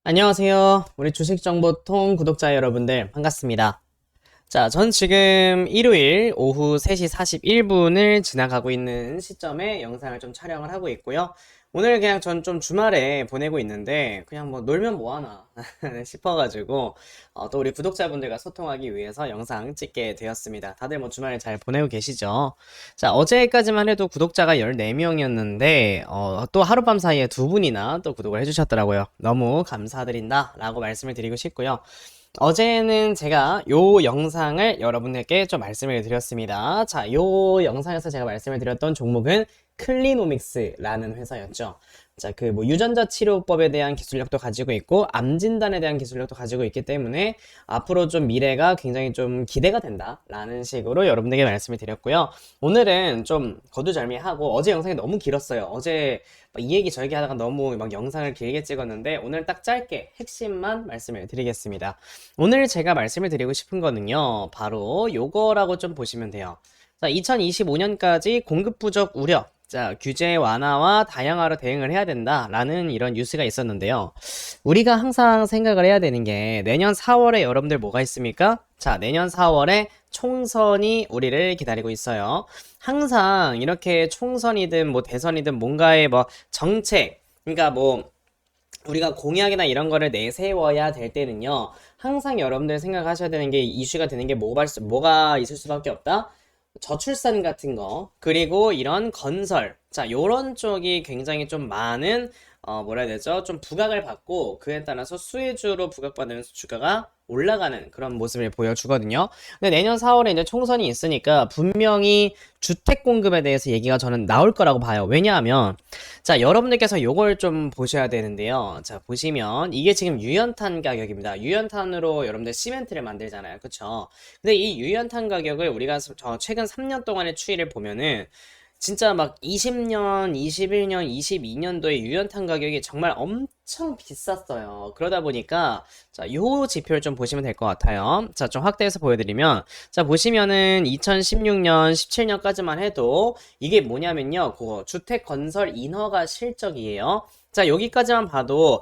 안녕하세요. 우리 주식정보통 구독자 여러분들 반갑습니다. 자, 전 지금 일요일 오후 3시 41분을 지나가고 있는 시점에 영상을 좀 촬영을 하고 있고요. 오늘 그냥 전 좀 주말에 보내고 있는데 그냥 뭐 놀면 뭐하나 싶어가지고 또 우리 구독자분들과 소통하기 위해서 영상 찍게 되었습니다. 다들 뭐 주말 잘 보내고 계시죠? 자, 어제까지만 해도 구독자가 14명이었는데 또 하룻밤 사이에 두 분이나 또 구독을 해주셨더라고요. 너무 감사드린다 라고 말씀을 드리고 싶고요. 어제는 제가 요 영상을 여러분들께 좀 말씀을 드렸습니다. 자, 요 영상에서 제가 말씀을 드렸던 종목은 클리노믹스라는 회사였죠. 자, 그 뭐 유전자 치료법에 대한 기술력도 가지고 있고 암 진단에 대한 기술력도 가지고 있기 때문에 앞으로 좀 미래가 굉장히 좀 기대가 된다라는 식으로 여러분들에게 말씀을 드렸고요. 오늘은 좀 거두절미하고 어제 영상이 너무 길었어요. 어제 이 얘기 저 얘기 하다가 너무 막 영상을 길게 찍었는데 오늘 딱 짧게 핵심만 말씀을 드리겠습니다. 오늘 제가 말씀을 드리고 싶은 거는요, 바로 요거라고 좀 보시면 돼요. 자, 2025년까지 공급 부족 우려, 자, 규제 완화와 다양화로 대응을 해야 된다라는 이런 뉴스가 있었는데요. 우리가 항상 생각을 해야 되는 게 내년 4월에 여러분들 뭐가 있습니까? 자, 내년 4월에 총선이 우리를 기다리고 있어요. 항상 이렇게 총선이든 뭐 대선이든 뭔가의 뭐 정책, 그러니까 뭐 우리가 공약이나 이런 거를 내세워야 될 때는요, 항상 여러분들 생각하셔야 되는 게 이슈가 되는 게 뭐가 있을 수밖에 없다? 저출산 같은 거, 그리고 이런 건설. 자, 요런 쪽이 굉장히 좀 많은, 뭐라 해야 되죠? 좀 부각을 받고, 그에 따라서 수혜주로 부각받으면서 주가가 올라가는 그런 모습을 보여주거든요. 근데 내년 4월에 이제 총선이 있으니까 분명히 주택 공급에 대해서 얘기가 저는 나올 거라고 봐요. 왜냐하면, 자, 여러분들께서 요걸 좀 보셔야 되는데요. 자, 보시면, 이게 지금 유연탄 가격입니다. 유연탄으로 여러분들 시멘트를 만들잖아요. 그쵸? 근데 이 유연탄 가격을 우리가 최근 3년 동안의 추이를 보면은 진짜 막 20년, 21년, 22년도에 유연탄 가격이 정말 엄청 비쌌어요. 그러다 보니까 자, 요 지표를 좀 보시면 될 것 같아요. 자, 좀 확대해서 보여드리면 자, 보시면은 2016년, 17년까지만 해도 이게 뭐냐면요. 그거 주택 건설 인허가 실적이에요. 자, 여기까지만 봐도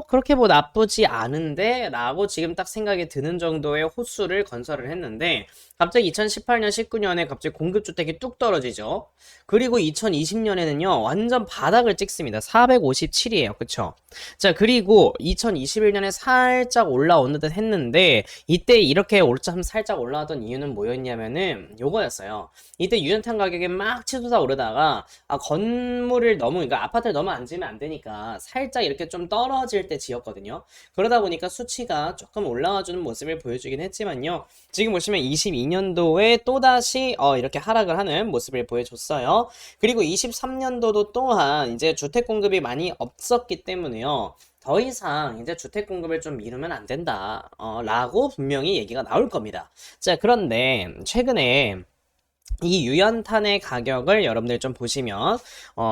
그렇게 뭐 나쁘지 않은데 라고 지금 딱 생각이 드는 정도의 호수를 건설을 했는데 갑자기 2018년, 19년에 갑자기 공급주택이 뚝 떨어지죠. 그리고 2020년에는요 완전 바닥을 찍습니다. 457이에요. 그쵸? 자, 그리고 2021년에 살짝 올라오는 듯 했는데 이때 이렇게 살짝 올라왔던 이유는 뭐였냐면은 요거였어요. 이때 유연탄 가격이 막 치솟아 오르다가 건물을 너무, 그러니까 아파트를 너무 안 지으면 안 되니까 살짝 이렇게 좀 떨어질 때 지었거든요. 그러다 보니까 수치가 조금 올라와주는 모습을 보여주긴 했지만요. 지금 보시면 22년도에 또다시 이렇게 하락을 하는 모습을 보여줬어요. 그리고 23년도도 또한 이제 주택 공급이 많이 없었기 때문에요. 더 이상 이제 주택 공급을 좀 미루면 안 된다. 라고 분명히 얘기가 나올 겁니다. 자, 그런데 최근에 이 유연탄의 가격을 여러분들 좀 보시면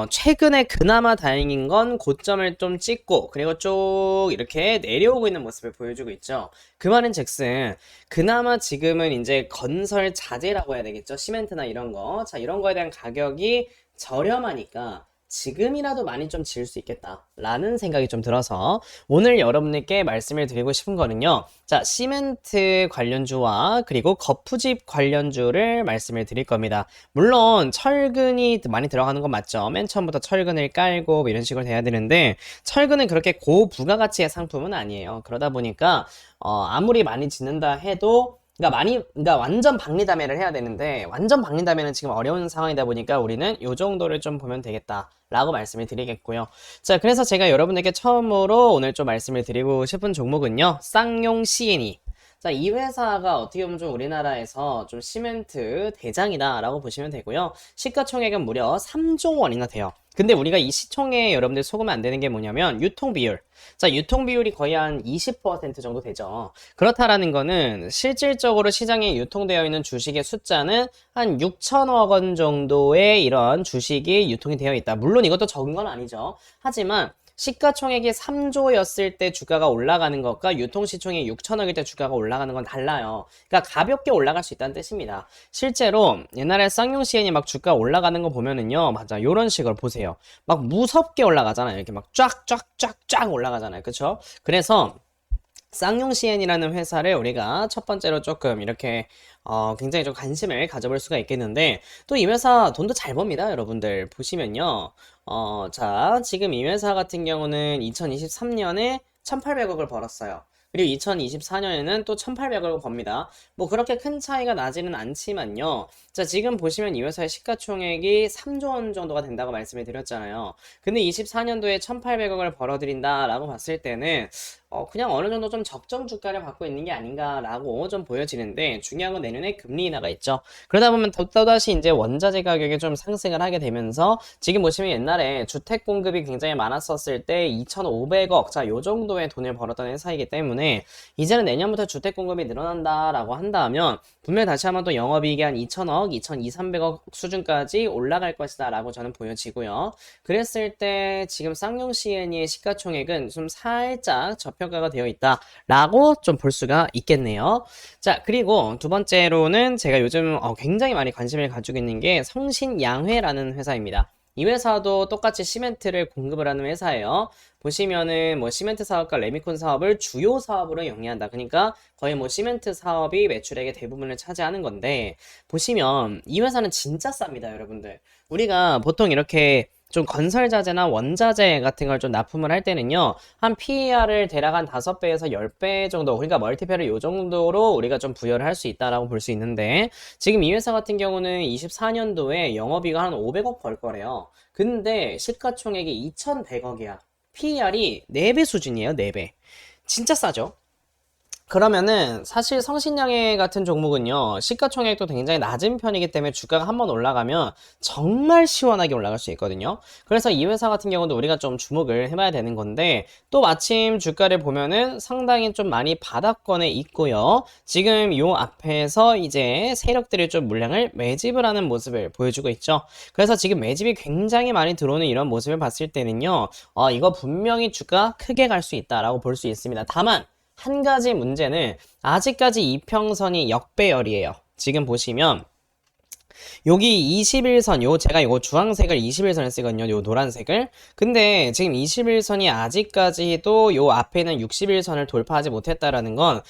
최근에 그나마 다행인 건 고점을 좀 찍고 그리고 쭉 이렇게 내려오고 있는 모습을 보여주고 있죠. 그 말은 즉슨 그나마 지금은 이제 건설 자재라고 해야 되겠죠. 시멘트나 이런 거. 자, 이런 거에 대한 가격이 저렴하니까 지금이라도 많이 좀 지을 수 있겠다라는 생각이 좀 들어서 오늘 여러분들께 말씀을 드리고 싶은 거는요. 자, 시멘트 관련주와 그리고 거푸집 관련주를 말씀을 드릴 겁니다. 물론 철근이 많이 들어가는 건 맞죠. 맨 처음부터 철근을 깔고 뭐 이런 식으로 돼야 되는데 철근은 그렇게 고부가가치의 상품은 아니에요. 그러다 보니까 아무리 많이 짓는다 해도 그러니까 완전 박리담회를 해야 되는데, 완전 박리담회는 지금 어려운 상황이다 보니까 우리는 요 정도를 좀 보면 되겠다라고 말씀을 드리겠고요. 자, 그래서 제가 여러분에게 처음으로 오늘 좀 말씀을 드리고 싶은 종목은요, 쌍용 C&E. 자, 이 회사가 어떻게 보면 좀 우리나라에서 좀 시멘트 대장이다라고 보시면 되고요. 시가총액은 무려 3조 원이나 돼요. 근데 우리가 이 시총에 여러분들 속으면 안 되는 게 뭐냐면 유통비율. 자, 유통비율이 거의 한 20% 정도 되죠. 그렇다라는 거는 실질적으로 시장에 유통되어 있는 주식의 숫자는 한 6천억 원 정도의 이런 주식이 유통이 되어 있다. 물론 이것도 적은 건 아니죠. 하지만 시가총액이 3조였을 때 주가가 올라가는 것과 유통시총이 6천억일 때 주가가 올라가는 건 달라요. 그러니까 가볍게 올라갈 수 있다는 뜻입니다. 실제로 옛날에 쌍용CN이 막 주가 올라가는 거 보면은요, 맞아, 요런 식으로 보세요. 막 무섭게 올라가잖아요. 이렇게 막 쫙쫙쫙쫙 올라가잖아요. 그쵸? 그래서 쌍용CN이라는 회사를 우리가 첫 번째로 조금 이렇게 굉장히 좀 관심을 가져볼 수가 있겠는데, 또 이 회사 돈도 잘 법니다. 여러분들 보시면요. 자, 지금 이 회사 같은 경우는 2023년에 1,800억을 벌었어요. 그리고 2024년에는 또 1,800억을 법니다. 뭐 그렇게 큰 차이가 나지는 않지만요. 자, 지금 보시면 이 회사의 시가총액이 3조 원 정도가 된다고 말씀을 드렸잖아요. 근데 24년도에 1,800억을 벌어들인다라고 봤을 때는 그냥 어느 정도 좀 적정 주가를 받고 있는 게 아닌가라고 좀 보여지는데, 중요한 건 내년에 금리 인하가 있죠. 그러다 보면 또다시 이제 원자재 가격이 좀 상승을 하게 되면서, 지금 보시면 옛날에 주택 공급이 굉장히 많았었을 때 2,500억, 자, 요 정도의 돈을 벌었던 회사이기 때문에, 이제는 내년부터 주택 공급이 늘어난다라고 한다면 분명히 다시 한번 또 영업이익이 한 2,000억, 2,200~300억 수준까지 올라갈 것이다 라고 저는 보여지고요. 그랬을 때 지금 쌍용CN의 시가총액은 좀 살짝 저평가가 되어 있다라고 좀 볼 수가 있겠네요. 자, 그리고 두 번째로는 제가 요즘 굉장히 많이 관심을 가지고 있는 게 성신양회라는 회사입니다. 이 회사도 똑같이 시멘트를 공급을 하는 회사예요. 보시면은 뭐 시멘트 사업과 레미콘 사업을 주요 사업으로 영위한다. 그러니까 거의 뭐 시멘트 사업이 매출액의 대부분을 차지하는 건데, 보시면 이 회사는 진짜 쌉니다, 여러분들. 우리가 보통 이렇게 좀 건설자재나 원자재 같은 걸 좀 납품을 할 때는요, 한 PER을 대략 한 5배에서 10배 정도, 그러니까 멀티표를 요 정도로 우리가 좀 부여를 할 수 있다라고 볼 수 있는데, 지금 이 회사 같은 경우는 24년도에 영업이익가 한 500억 벌 거래요. 근데 시가총액이 2,100억이야. PER이 4배 수준이에요, 4배. 진짜 싸죠? 그러면은 사실 성신양회 같은 종목은요, 시가총액도 굉장히 낮은 편이기 때문에 주가가 한번 올라가면 정말 시원하게 올라갈 수 있거든요. 그래서 이 회사 같은 경우도 우리가 좀 주목을 해봐야 되는 건데, 또 마침 주가를 보면은 상당히 좀 많이 바닥권에 있고요. 지금 요 앞에서 이제 세력들이 좀 물량을 매집을 하는 모습을 보여주고 있죠. 그래서 지금 매집이 굉장히 많이 들어오는 이런 모습을 봤을 때는요, 이거 분명히 주가 크게 갈 수 있다라고 볼 수 있습니다. 다만 한 가지 문제는 아직까지 이평선이 역배열이에요. 지금 보시면 여기 21선, 제가 이거 주황색을 21선을 쓰거든요. 요 노란색을. 근데 지금 21선이 아직까지도 요 앞에는 61선을 돌파하지 못했다라는 건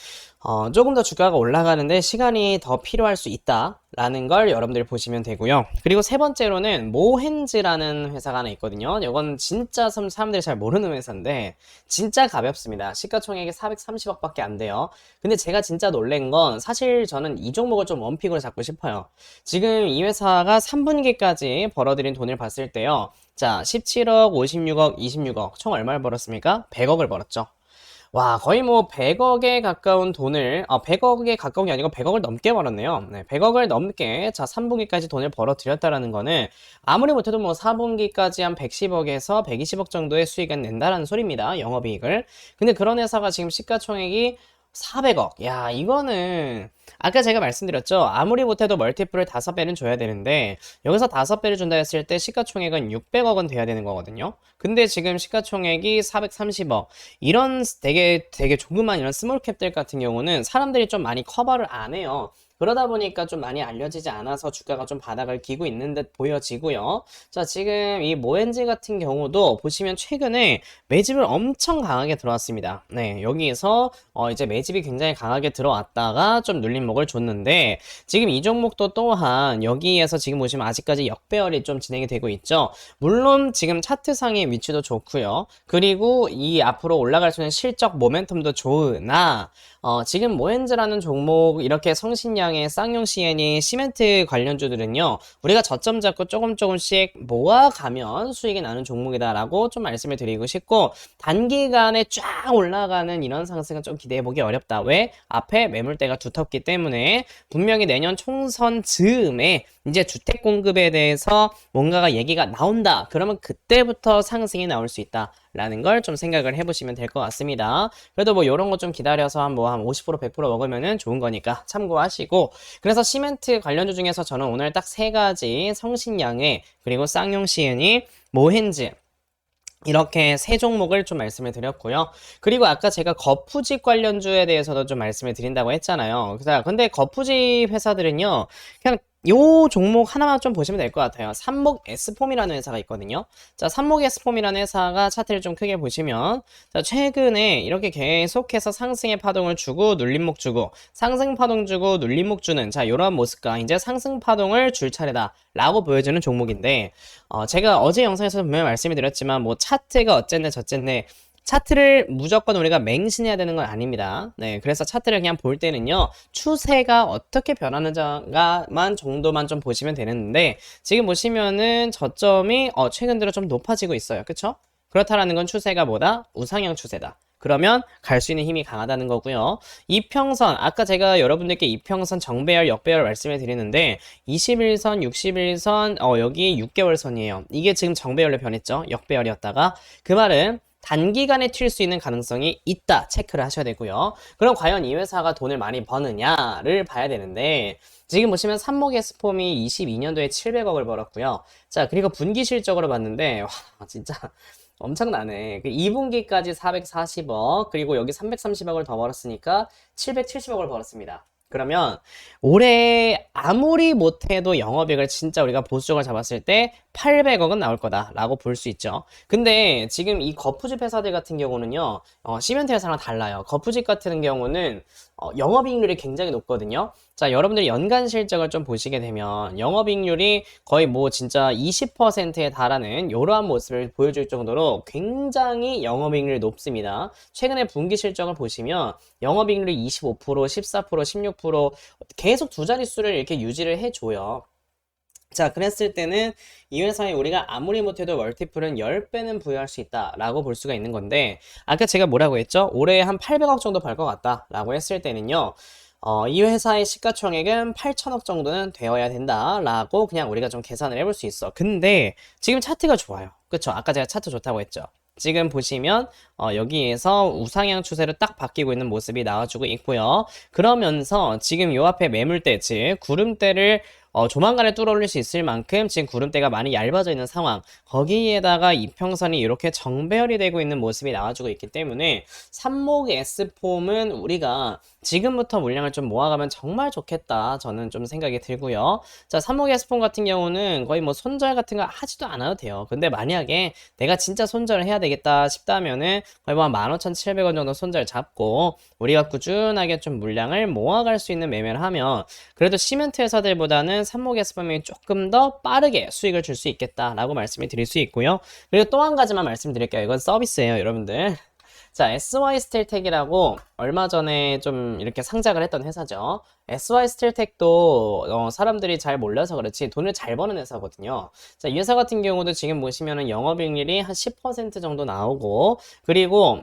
조금 더 주가가 올라가는데 시간이 더 필요할 수 있다라는 걸 여러분들 보시면 되고요. 그리고 세 번째로는 모헨즈라는 회사가 하나 있거든요. 이건 진짜 사람들이 잘 모르는 회사인데 진짜 가볍습니다. 시가총액이 430억밖에 안 돼요. 근데 제가 진짜 놀란 건, 사실 저는 이 종목을 좀 원픽으로 잡고 싶어요. 지금 이 회사가 3분기까지 벌어들인 돈을 봤을 때요, 자, 17억, 56억, 26억, 총 얼마를 벌었습니까? 100억을 벌었죠. 와, 거의 뭐 100억에 가까운 돈을, 100억에 가까운 게 아니고 100억을 넘게 벌었네요. 네, 100억을 넘게, 자, 3분기까지 돈을 벌어들였다라는 거는 아무리 못해도 뭐 4분기까지 한 110억에서 120억 정도의 수익은 낸다라는 소리입니다. 영업이익을. 근데 그런 회사가 지금 시가총액이 400억. 야, 이거는 아까 제가 말씀드렸죠. 아무리 못해도 멀티플을 5배는 줘야 되는데, 여기서 5배를 준다 했을 때 시가총액은 600억은 돼야 되는 거거든요. 근데 지금 시가총액이 430억. 이런 되게 조그만 이런 스몰캡들 같은 경우는 사람들이 좀 많이 커버를 안 해요. 그러다 보니까 좀 많이 알려지지 않아서 주가가 좀 바닥을 기고 있는 듯 보여지고요. 자, 지금 이 모엔지 같은 경우도 보시면 최근에 매집을 엄청 강하게 들어왔습니다. 네, 여기에서 이제 매집이 굉장히 강하게 들어왔다가 좀 눌림목을 줬는데, 지금 이 종목도 또한 여기에서 지금 보시면 아직까지 역배열이 좀 진행이 되고 있죠. 물론 지금 차트상의 위치도 좋고요. 그리고 이 앞으로 올라갈 수 있는 실적 모멘텀도 좋으나, 지금 모엔즈라는 종목, 이렇게 성신양의 쌍용CN이 시멘트 관련주들은요, 우리가 저점 잡고 조금씩 모아가면 수익이 나는 종목이다라고 좀 말씀을 드리고 싶고, 단기간에 쫙 올라가는 이런 상승은 좀 기대해보기 어렵다. 왜? 앞에 매물대가 두텁기 때문에. 분명히 내년 총선 즈음에 이제 주택 공급에 대해서 뭔가가 얘기가 나온다. 그러면 그때부터 상승이 나올 수 있다 라는 걸 좀 생각을 해보시면 될 것 같습니다. 그래도 뭐 요런 거 좀 기다려서 한 50%, 100% 먹으면은 좋은 거니까 참고하시고, 그래서 시멘트 관련주 중에서 저는 오늘 딱 세 가지, 성신양회, 그리고 쌍용CN이, 모헨즈, 이렇게 세 종목을 좀 말씀을 드렸고요. 그리고 아까 제가 거푸집 관련주에 대해서도 좀 말씀을 드린다고 했잖아요. 자, 근데 거푸집 회사들은요, 그냥 요 종목 하나만 좀 보시면 될 것 같아요. 삼목 S폼이라는 회사가 있거든요. 자, 삼목 S폼이라는 회사가 차트를 좀 크게 보시면, 자, 최근에 이렇게 계속해서 상승의 파동을 주고, 눌림목 주고, 상승 파동 주고, 눌림목 주는, 자, 요런 모습과 이제 상승 파동을 줄 차례다. 라고 보여주는 종목인데, 제가 어제 영상에서 분명히 말씀을 드렸지만, 뭐, 차트가 어쨌네, 저쨌네, 차트를 무조건 우리가 맹신해야 되는 건 아닙니다. 네, 그래서 차트를 그냥 볼 때는요, 추세가 어떻게 변하는가만 정도만 좀 보시면 되는데, 지금 보시면은 저점이 최근 들어 좀 높아지고 있어요. 그쵸? 그렇다라는 건 추세가 뭐다? 우상향 추세다. 그러면 갈 수 있는 힘이 강하다는 거고요. 이평선, 아까 제가 여러분들께 이평선 정배열, 역배열 말씀을 드리는데 21선, 61선, 여기 6개월 선이에요. 이게 지금 정배열로 변했죠. 역배열이었다가. 그 말은 단기간에 튈 수 있는 가능성이 있다 체크를 하셔야 되고요. 그럼 과연 이 회사가 돈을 많이 버느냐를 봐야 되는데 지금 보시면 삼목 에스폼이 22년도에 700억을 벌었고요. 자, 그리고 분기 실적으로 봤는데 와, 진짜 엄청나네. 그 2분기까지 440억, 그리고 여기 330억을 더 벌었으니까 770억을 벌었습니다. 그러면 올해 아무리 못해도 영업이익을 진짜 우리가 보수적으로 잡았을 때 800억은 나올 거다라고 볼 수 있죠. 근데 지금 이 거푸집 회사들 같은 경우는요, 시멘트 회사랑 달라요. 거푸집 같은 경우는 영업이익률이 굉장히 높거든요. 자, 여러분들이 연간 실적을 좀 보시게 되면 영업이익률이 거의 뭐 진짜 20%에 달하는 이러한 모습을 보여줄 정도로 굉장히 영업이익률이 높습니다. 최근에 분기 실적을 보시면 영업이익률이 25%, 14%, 16% 계속 두 자릿수를 이렇게 유지를 해줘요. 자, 그랬을 때는 이 회사에 우리가 아무리 못해도 멀티플은 10배는 부여할 수 있다라고 볼 수가 있는 건데, 아까 제가 뭐라고 했죠? 올해 한 800억 정도 벌 것 같다라고 했을 때는요, 이 회사의 시가총액은 8천억 정도는 되어야 된다라고 그냥 우리가 좀 계산을 해볼 수 있어. 근데 지금 차트가 좋아요. 그쵸? 아까 제가 차트 좋다고 했죠. 지금 보시면 여기에서 우상향 추세로 딱 바뀌고 있는 모습이 나와주고 있고요. 그러면서 지금 요 앞에 매물대, 즉 구름대를 조만간에 뚫어올릴 수 있을 만큼 지금 구름대가 많이 얇아져 있는 상황, 거기에다가 이평선이 이렇게 정배열이 되고 있는 모습이 나와주고 있기 때문에 삽목 S폼은 우리가 지금부터 물량을 좀 모아가면 정말 좋겠다, 저는 좀 생각이 들고요. 자, 삽목 S폼 같은 경우는 거의 뭐 손절 같은 거 하지도 않아도 돼요. 근데 만약에 내가 진짜 손절을 해야 되겠다 싶다면은 거의 뭐 한 15,700원 정도 손절 잡고 우리가 꾸준하게 좀 물량을 모아갈 수 있는 매매를 하면 그래도 시멘트 회사들보다는 삽목 S폼이 조금 더 빠르게 수익을 줄 수 있겠다라고 말씀을 드릴 수 있고요. 그리고 또 한 가지만 말씀드릴게요. 이건 서비스예요, 여러분들. 자, SY 스틸텍이라고 얼마 전에 좀 이렇게 상장을 했던 회사죠. SY 스틸텍도 사람들이 잘 몰라서 그렇지 돈을 잘 버는 회사거든요. 자, 이 회사 같은 경우도 지금 보시면은 영업이익률이 한 10% 정도 나오고, 그리고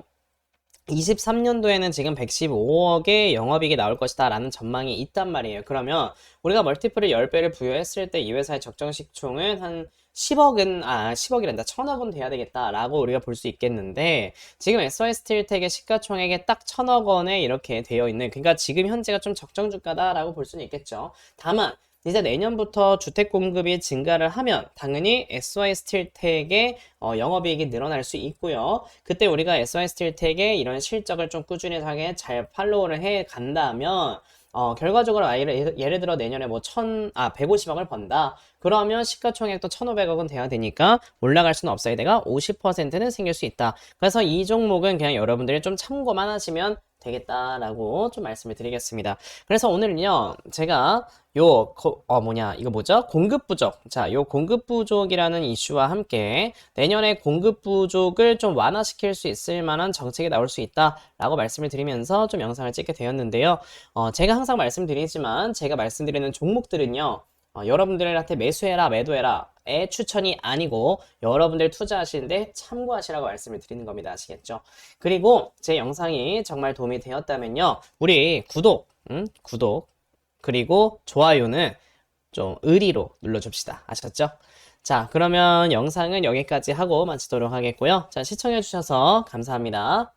23년도에는 지금 115억의 영업이익이 나올 것이다 라는 전망이 있단 말이에요. 그러면 우리가 멀티플을 10배를 부여했을 때 이 회사의 적정 시총은 한 10억이란다. 1000억은 돼야 되겠다 라고 우리가 볼 수 있겠는데, 지금 SY 스틸텍의 시가총액에 딱 1000억 원에 이렇게 되어 있는, 그러니까 지금 현재가 좀 적정 주가다 라고 볼 수는 있겠죠. 다만 이제 내년부터 주택 공급이 증가를 하면 당연히 SY 스틸텍의 영업이익이 늘어날 수 있고요. 그때 우리가 SY 스틸텍의 이런 실적을 좀 꾸준하게 잘 팔로우를 해 간다면 결과적으로 예를 들어 내년에 뭐 150억을 번다. 그러면 시가총액도 1,500억은 돼야 되니까 올라갈 수는 없어야 돼가 50%는 생길 수 있다. 그래서 이 종목은 그냥 여러분들이 좀 참고만 하시면 되겠다라고 좀 말씀을 드리겠습니다. 그래서 오늘은요, 제가 이거 뭐죠? 공급 부족. 자, 요 공급 부족이라는 이슈와 함께 내년에 공급 부족을 좀 완화시킬 수 있을 만한 정책이 나올 수 있다라고 말씀을 드리면서 좀 영상을 찍게 되었는데요. 제가 항상 말씀드리지만 제가 말씀드리는 종목들은요, 여러분들한테 매수해라, 매도해라 의 추천이 아니고 여러분들 투자하시는데 참고하시라고 말씀을 드리는 겁니다. 아시겠죠? 그리고 제 영상이 정말 도움이 되었다면요, 우리 구독 그리고 좋아요는 좀 의리로 눌러줍시다. 아셨죠? 자, 그러면 영상은 여기까지 하고 마치도록 하겠고요. 자, 시청해주셔서 감사합니다.